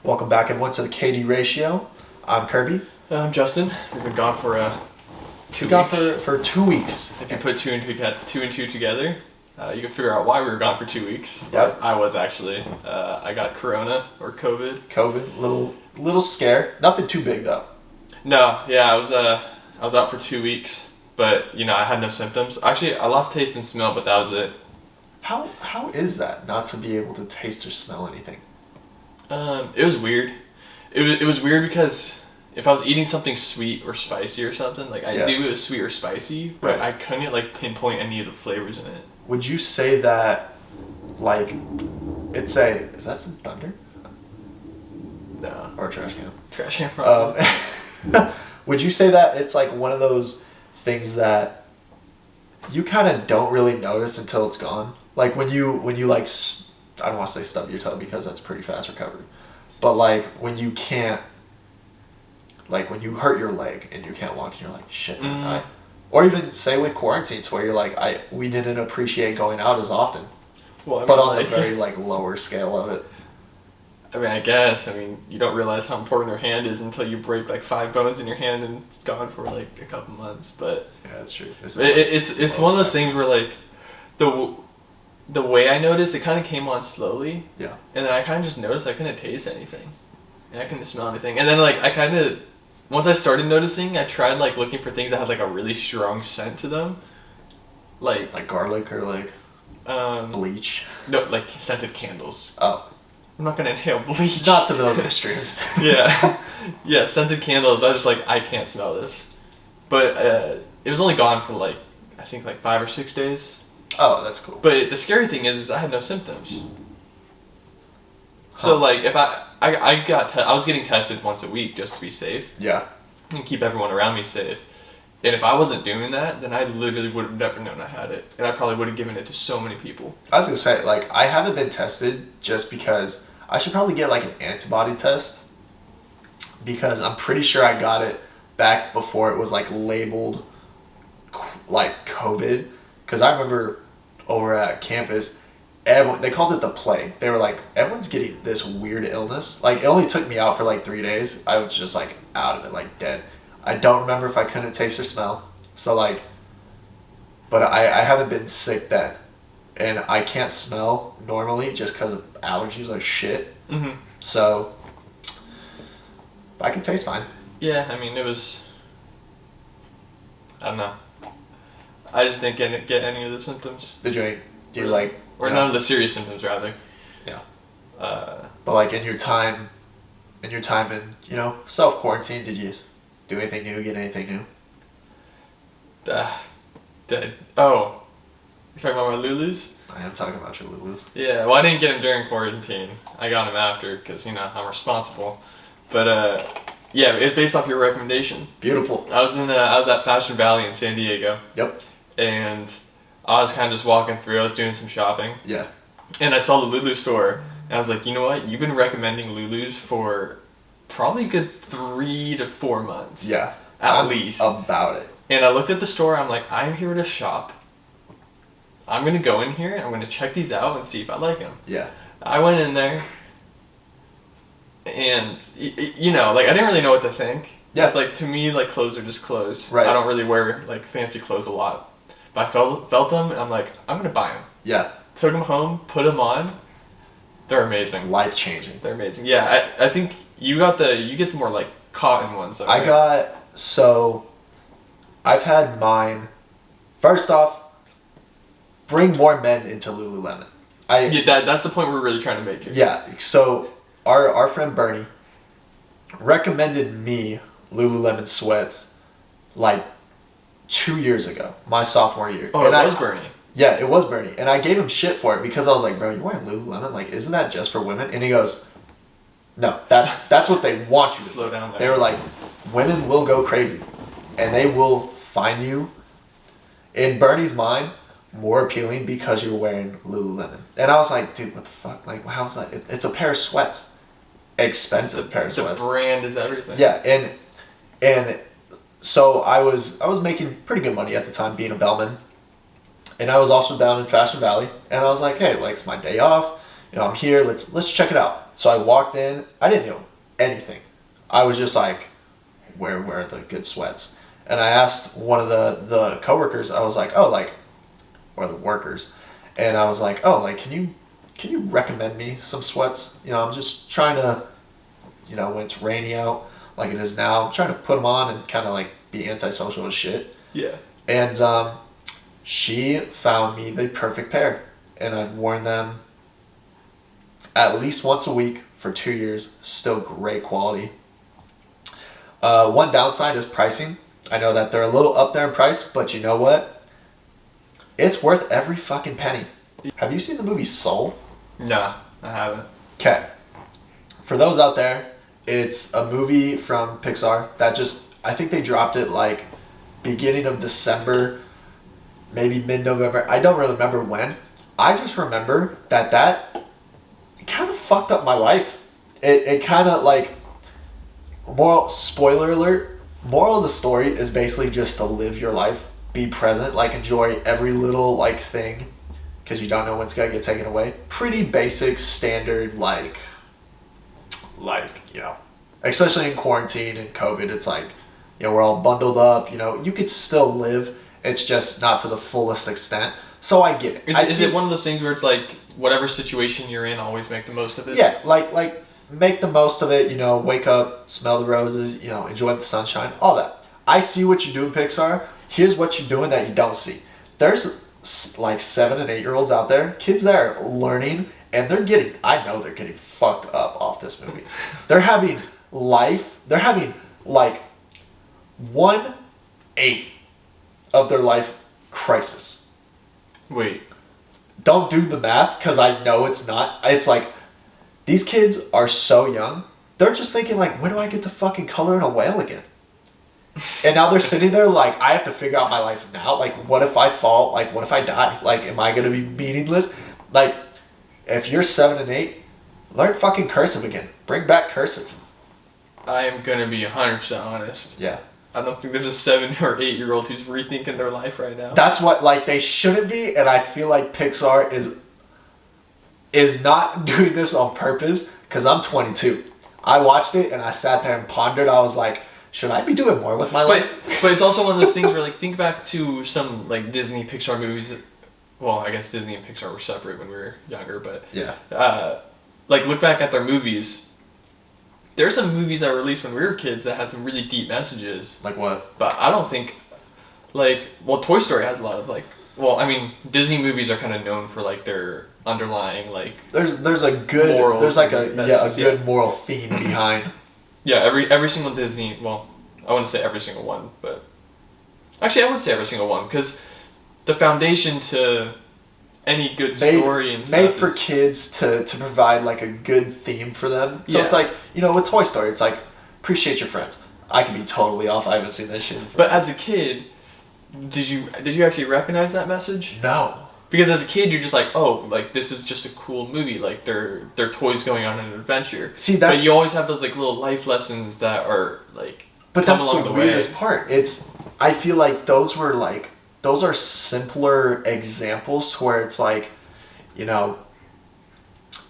Welcome back everyone to the KD Ratio. I'm Kirby. I'm Justin. We've been gone for 2 weeks. Gone for 2 weeks. If you put two and two together, you can figure out why we were gone for 2 weeks. Yep. I was actually. I got Corona or COVID. Little scare. Nothing too big though. No, yeah, I was out for 2 weeks, but I had no symptoms. Actually, I lost taste and smell, but that was it. How is that not to be able to taste or smell anything? It was weird. It was weird because if I was eating something sweet or spicy or something, I knew it was sweet or spicy, but I couldn't pinpoint any of the flavors in it. Would you say that is that some thunder? No. Or a trash can? Trash can probably. Would you say that it's one of those things that you kind of don't really notice until it's gone? Like when you I don't want to say stub your toe because that's pretty fast recovery. But when you can't, when you hurt your leg and you can't walk and you're like, shit, man, or even say with quarantines where you're we didn't appreciate going out as often. Well, but on the very lower scale of it. I guess. You don't realize how important your hand is until you break 5 bones in your hand and it's gone for a couple months. But yeah, that's true. It's one of those things where the way I noticed, it kind of came on slowly. Yeah. And then I kind of just noticed I couldn't taste anything. And I couldn't smell anything. And then once I started noticing, I tried looking for things that had a really strong scent to them. Like garlic or bleach? No, scented candles. Oh. I'm not going to inhale bleach. Not to those extremes. Yeah. Yeah, scented candles. I was just I can't smell this. But it was only gone for I think 5 or 6 days. Oh, that's cool. But the scary thing is I had no symptoms. Huh. So if I was getting tested once a week just to be safe. Yeah. And keep everyone around me safe. And if I wasn't doing that, then I literally would have never known I had it. And I probably would have given it to so many people. I was going to say, I haven't been tested just because I should probably get an antibody test. Because I'm pretty sure I got it back before it was labeled COVID. Because I remember over at campus, they called it the plague. They were everyone's getting this weird illness. It only took me out for 3 days. I was just out of it, dead. I don't remember if I couldn't taste or smell. So but I haven't been sick then. And I can't smell normally just because of allergies or shit. Mm-hmm. So I can taste fine. Yeah, it was, I don't know. I just didn't get any of the symptoms. Did you? Or none of the serious symptoms, rather. Yeah. But in your time in self quarantine, did you do anything new? Get anything new? Dead. Oh, you're talking about my Lulus? I am talking about your Lulus. Yeah. Well, I didn't get them during quarantine. I got them after because I'm responsible. But yeah, it's based off your recommendation. Beautiful. I was at Fashion Valley in San Diego. Yep. And I was kind of just walking through. I was doing some shopping. Yeah. And I saw the Lulu store. And I was like, you know what? You've been recommending Lulus for probably a good 3 to 4 months. Yeah. At least. About it. And I looked at the store. I'm like, I'm here to shop. I'm going to go in here. I'm going to check these out and see if I like them. Yeah. I went in there. And, I didn't really know what to think. Yeah. It's to me, clothes are just clothes. Right. I don't really wear, fancy clothes a lot. But I felt them, and I'm like, I'm going to buy them. Yeah. Took them home, put them on. They're amazing. Life changing. They're amazing. Yeah, I think you get the more cotton ones. Though, right? I've had mine. First off, bring more men into Lululemon. That's the point we're really trying to make here. Yeah. So our friend Bernie recommended me Lululemon sweats 2 years ago, my sophomore year. Oh, and it was Bernie. Yeah, it was Bernie. And I gave him shit for it because I was like, bro, you're wearing Lululemon? Isn't that just for women? And he goes, no, that's what they want you to slow down there. They were like, women will go crazy. And they will find you, in Bernie's mind, more appealing because you're wearing Lululemon. And I was like, dude, what the fuck? How's that? It's a pair of sweats. Expensive pair of sweats. The brand is everything. Yeah, and so I was making pretty good money at the time being a bellman. And I was also down in Fashion Valley, and I was like, hey, it's my day off. I'm here. Let's check it out. So I walked in. I didn't know anything. I was just like, where are the good sweats? And I asked one of the coworkers. I was like, oh, like, or the workers, and I was like, oh, like, can you recommend me some sweats? You know, I'm just trying to, you know, when it's rainy out like it is now, I'm trying to put them on and kind of like be antisocial as shit. Yeah. And she found me the perfect pair, and I've worn them at least once a week for 2 years. Still great quality. One downside is pricing. I know that they're a little up there in price, but you know what? It's worth every fucking penny. Have you seen the movie Soul? Nah, I haven't. Okay. For those out there, it's a movie from Pixar that just, I think they dropped it like beginning of December, maybe mid-November. I don't really remember when. I just remember that kind of fucked up my life. It kind of like, spoiler alert, moral of the story is basically just to live your life, be present, like enjoy every little like thing, because you don't know when it's gonna get taken away. Pretty basic, standard, like you know, especially in quarantine and COVID, it's like, you know, we're all bundled up. You know, you could still live. It's just not to the fullest extent. So I get it. Is it one of those things where it's like, whatever situation you're in, always make the most of it? Yeah, like make the most of it. You know, wake up, smell the roses. You know, enjoy the sunshine, all that. I see what you do in Pixar. Here's what you're doing that you don't see. There's like 7 and 8 year olds out there, kids that are learning, and I know they're getting fucked up off this movie. They're having like 1/8 of their life crisis. Wait. Don't do the math, because I know it's not. It's like, these kids are so young. They're just thinking like, when do I get to fucking color in a whale again? And now they're sitting there like, I have to figure out my life now. Like, what if I fall? Like, what if I die? Like, am I going to be meaningless? Like, if you're 7 and 8, learn fucking cursive again. Bring back cursive. I am going to be 100% honest. Yeah. I don't think there's a 7 or 8 year old who's rethinking their life right now. That's what, like, they shouldn't be, and I feel like Pixar is not doing this on purpose, because I'm 22. I watched it, and I sat there and pondered. I was like, should I be doing more with my life? But it's also one of those things where, like, think back to some, like, Disney, Pixar movies that, well, I guess Disney and Pixar were separate when we were younger, but... Yeah. Like, look back at their movies. There are some movies that were released when we were kids that had some really deep messages. Like what? But I don't think, like, well, Toy Story has a lot of, like, well, I mean, Disney movies are kind of known for, like, their underlying, like, there's a good morals, there's like a messages, good moral theme behind. Yeah, every single Disney, well, I wouldn't say every single one, but actually I would say every single one, because the foundation to any good story and stuff made for kids to provide like a good theme for them. So it's like, you know, with Toy Story, it's like, appreciate your friends. I could be totally off. I haven't seen this shit. But as a kid, did you actually recognize that message? No. Because as a kid, you're just like, oh, like, this is just a cool movie. Like, they're toys going on an adventure. See, that's... But you always have those, like, little life lessons that are, like, but that's the weirdest part. I feel like those are simpler examples to where it's like, you know,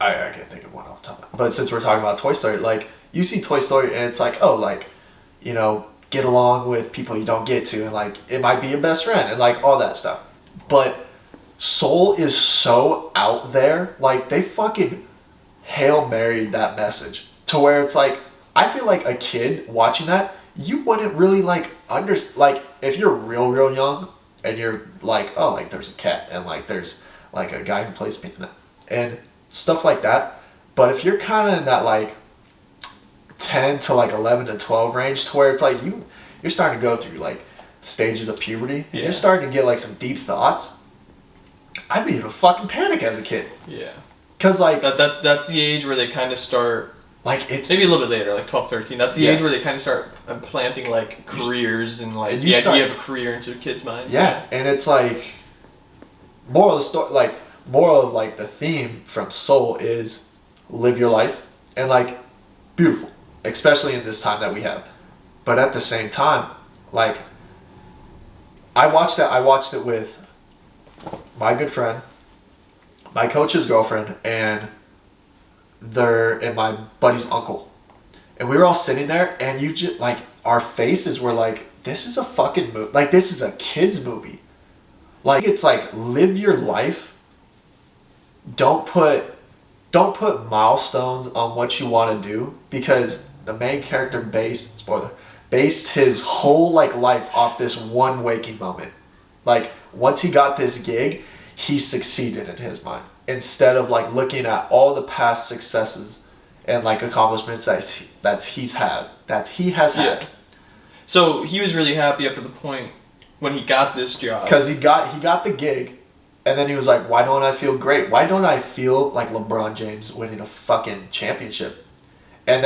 I can't think of one off the top. But since we're talking about Toy Story, like, you see Toy Story and it's like, oh, like, you know, get along with people you don't get to, and like, it might be your best friend, and like, all that stuff. But Soul is so out there, like, they fucking Hail Married that message to where it's like, I feel like a kid watching that, you wouldn't really like like, if you're real young and you're like, oh, like, there's a cat and like there's like a guy who plays piano and stuff like that. But if you're kind of in that like 10 to like 11 to 12 range, to where it's like you're starting to go through like stages of puberty, and you're starting to get like some deep thoughts, I'd be in a fucking panic as a kid. Yeah. Cause like that's the age where they kind of start, like, it's maybe a little bit later, like 12, 13. That's the age where they kind of start planting like careers and like the idea of a career into kids' minds. Yeah, and it's like, moral of the story, like, moral of like the theme from Soul is live your life, and like, beautiful, especially in this time that we have. But at the same time, like, I watched it with my good friend, my coach's girlfriend, and and my buddy's uncle. And we were all sitting there, and you just, like, our faces were like, this is a fucking movie. Like, this is a kid's movie. Like, it's like, live your life. Don't put milestones on what you want to do, because the main character based his whole, like, life off this one waking moment. Like, once he got this gig, he succeeded in his mind. Instead of, like, looking at all the past successes and, like, accomplishments that he has had. So he was really happy up to the point when he got this job. Because he got the gig, and then he was like, why don't I feel great? Why don't I feel like LeBron James winning a fucking championship? And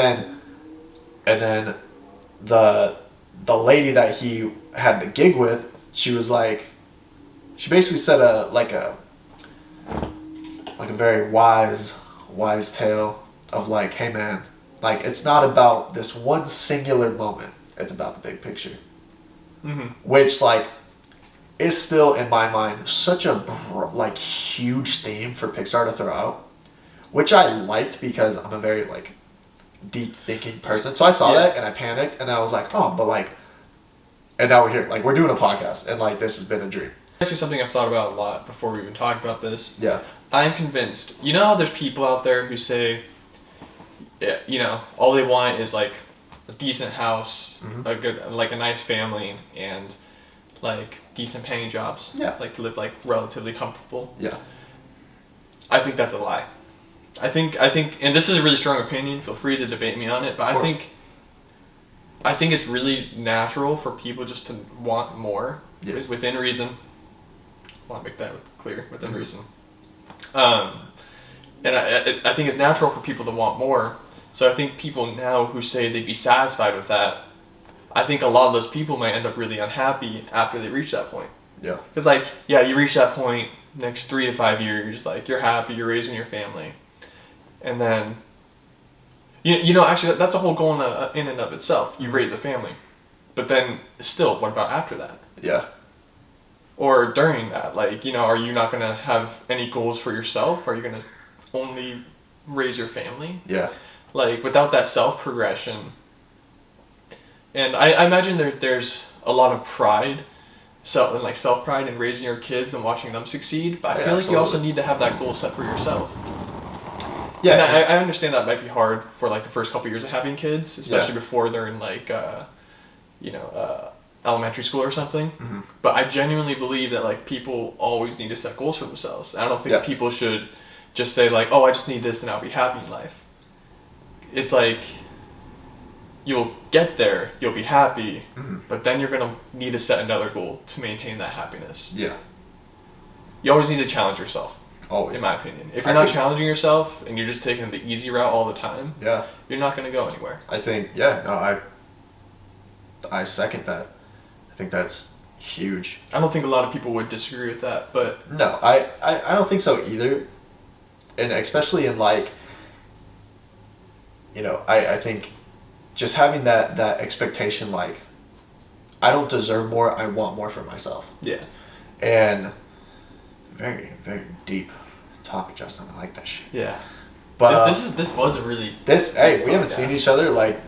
then the lady that he had the gig with, she was like, she basically said a very wise tale of like, hey man, like, it's not about this one singular moment. It's about the big picture. Mm-hmm. Which, like, is still, in my mind, such a, like, huge theme for Pixar to throw out. Which I liked, because I'm a very, like, deep thinking person. So I saw that, and I panicked, and I was like, oh, but, like, and now we're here. Like, we're doing a podcast, and, like, this has been a dream. Actually, something I've thought about a lot before we even talk about this. Yeah. I'm convinced. You know how there's people out there who say, yeah, you know, all they want is, like, a decent house, a nice family, and, like, decent paying jobs. Yeah. Like, to live, like, relatively comfortable. Yeah. I think that's a lie. I think, and this is a really strong opinion, feel free to debate me on it, but I think it's really natural for people just to want more. Yes. Within reason. I want to make that clear, within reason. And I think it's natural for people to want more. So I think people now who say they'd be satisfied with that, I think a lot of those people might end up really unhappy after they reach that point. Yeah. Because, like, yeah, you reach that point, next 3 to 5 years, like, you're happy, you're raising your family. And then, you know, actually, that's a whole goal in and of itself. You raise a family. But then, still, what about after that? Yeah. Or during that? Like, you know, are you not going to have any goals for yourself? Are you going to only raise your family? Yeah. Like, without that self-progression. And I imagine there's a lot of pride, self-pride in raising your kids and watching them succeed. But I feel like you also need to have that goal set for yourself. Yeah. And I understand that might be hard for, like, the first couple years of having kids, especially before they're in, like, elementary school or something. Mm-hmm. But I genuinely believe that, like, people always need to set goals for themselves. I don't think people should just say, like, oh, I just need this and I'll be happy in life. It's like, you'll get there, you'll be happy, but then you're going to need to set another goal to maintain that happiness. Yeah. You always need to challenge yourself. Always. In my opinion. If you're not challenging yourself and you're just taking the easy route all the time, you're not going to go anywhere. I think, I second that. I think that's huge. I don't think a lot of people would disagree with that, but... No, I don't think so either. And especially in, like, you know, I think just having that expectation, like, I don't deserve more, I want more for myself. Yeah. And very, very deep topic, Justin. I like that shit. Yeah. But this was a really... Hey, we haven't seen each other, like...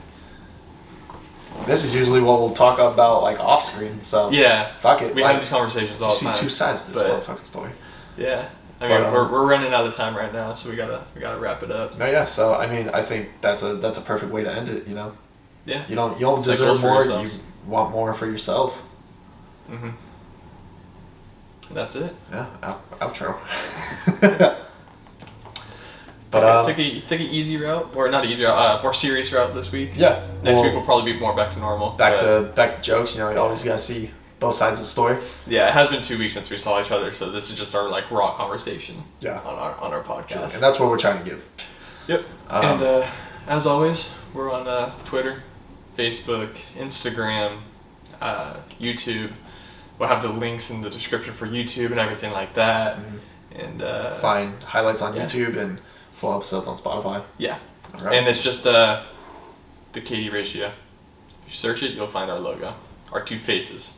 This is usually what we'll talk about, like, off screen, so... Yeah. Fuck it. We have these conversations all the time. You see two sides to this motherfucking story. Yeah. I mean, we're running out of time right now, so we gotta wrap it up. No, yeah. So I mean, I think that's a perfect way to end it. You know. Yeah. You don't deserve more. You want more for yourself. Mhm. That's it. Yeah. Outro. But took an easy route, or not easy route, more serious route this week. Yeah. Next week will probably be more back to normal. Back to jokes. You know, you always gotta see both sides of the story. Yeah, it has been 2 weeks since we saw each other, so this is just our, like, raw conversation. Yeah. On our podcast. Sure. And that's what we're trying to give. Yep. And as always, we're on Twitter, Facebook, Instagram, YouTube. We'll have the links in the description for YouTube and everything like that. Mm-hmm. And find highlights on YouTube and full episodes on Spotify. Yeah. All right. And it's just the KD ratio. If you search it, you'll find our logo, our two faces.